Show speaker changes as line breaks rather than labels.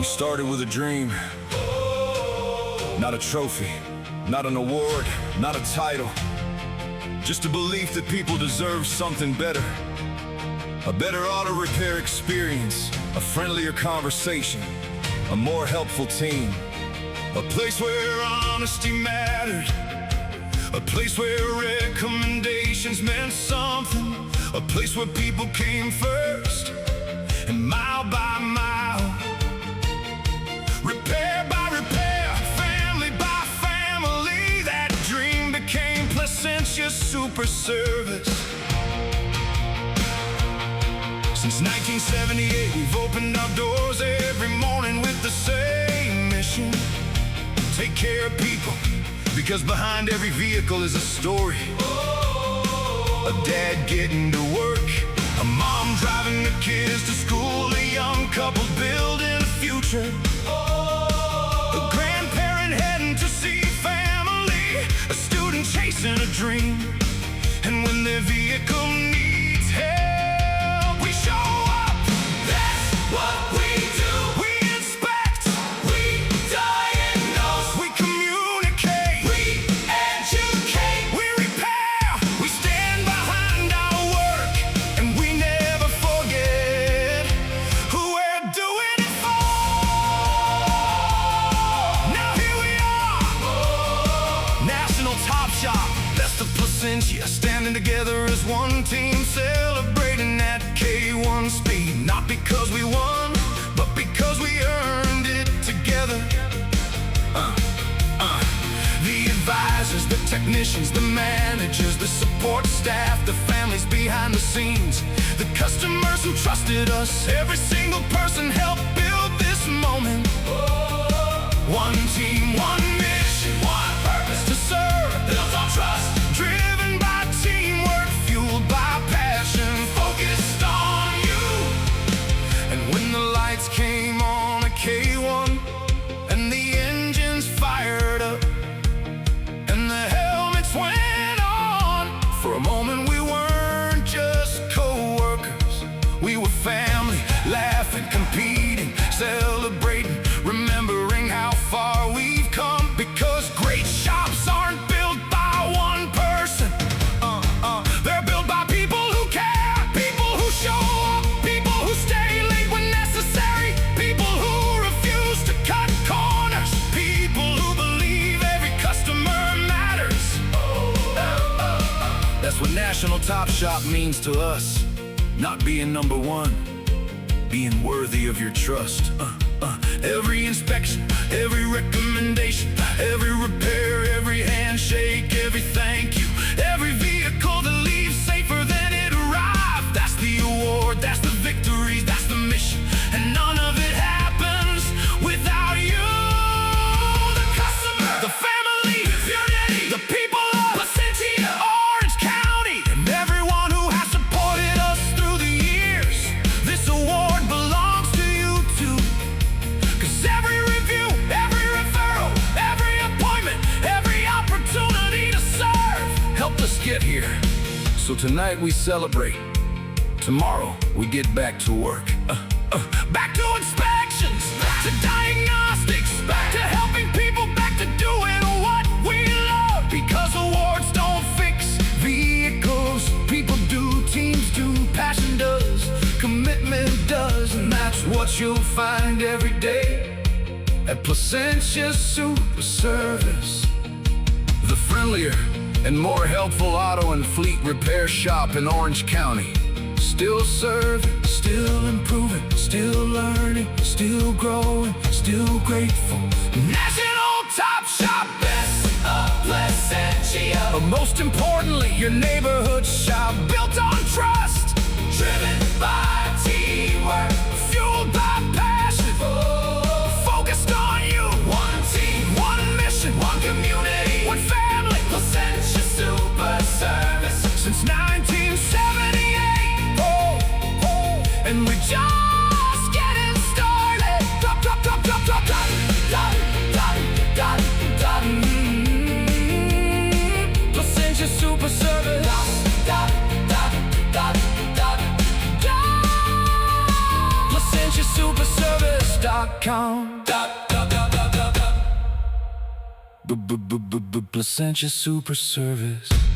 started with a dream, not a trophy, not an award, not a title, just a belief that people deserve something better. A better auto repair experience, a friendlier conversation, a more helpful team. A place where honesty mattered, a place where recommendations meant something, a place where people came first, and mile by mile, repair by repair, family by family, that dream became Placentia Super Service. Since 1978, we've opened our doors every morning with the same mission: take care of people, because behind every vehicle is a story. A dad getting to work, a mom driving the kids to school, a young couple building a future, a grandparent heading to see family, a student chasing a dream. And when their vehicle needs help, we show up. That's what we do. We inspect, we diagnose, we communicate, we educate, we repair, we stand behind our work, and we never forget who we're doing it for. Now here we are, National Top Shop, best of Placentia, standing together as one team, celebrating that K1 speed. Not because we won, but because we earned it together. The advisors, the technicians, the managers, the support staff, the families behind the scenes, the customers who trusted us, every single person helped build this moment. One team, one mission, one purpose to serve, built on trust, driven by teamwork, fueled by passion, focused on you. And when the lights came on at K1 and the engines fired up and the helmets went on, for a moment we weren't just co-workers, we were family, laughing, competing, celebrating, remembering how far we've come. Because great shops aren't built by one person, they're built by people who care, people who show up, people who stay late when necessary, people who refuse to cut corners, people who believe every customer matters. That's what National Top Shop means to us. Not being number one, being worthy of your trust. Every inspection, every recommendation, every repair, every handshake, every thank you, every vehicle that leaves safer than it arrived. That's the award, that's the victories, that's the mission, and none of it happens without you. The customer, the family, the community, the people of Placentia, Orange County, and everyone who has supported us through the years. This award belongs to you too, 'cause every review, every referral, every appointment, every opportunity to serve helped us get here. So tonight we celebrate, tomorrow we get back to work. Back to inspections, back to diagnostics, back to helping people, back to doing what we love. Because awards don't fix vehicles, people do, teams do, passion does, commitment does. And that's what you'll find every day at Placentia Super Service, the friendlier and more helpful auto and fleet repair shop in Orange County. Still serving, still improving, still learning, still growing, still grateful. National Top Shop, best of Placentia. But most importantly, your neighborhood shop, built on trust, driven by teamwork, fueled by passion, focused on you. One team, one mission, one community, one family. Placentia Super Service since 1978. And we're just getting started. Drop, drop, drop, drop, drop, drop, drop, drop, drop, drop. Placentia Super Service. Drop, drop, drop, drop, drop. Placentia Super Service. Placentia.com. Placentia Super Service.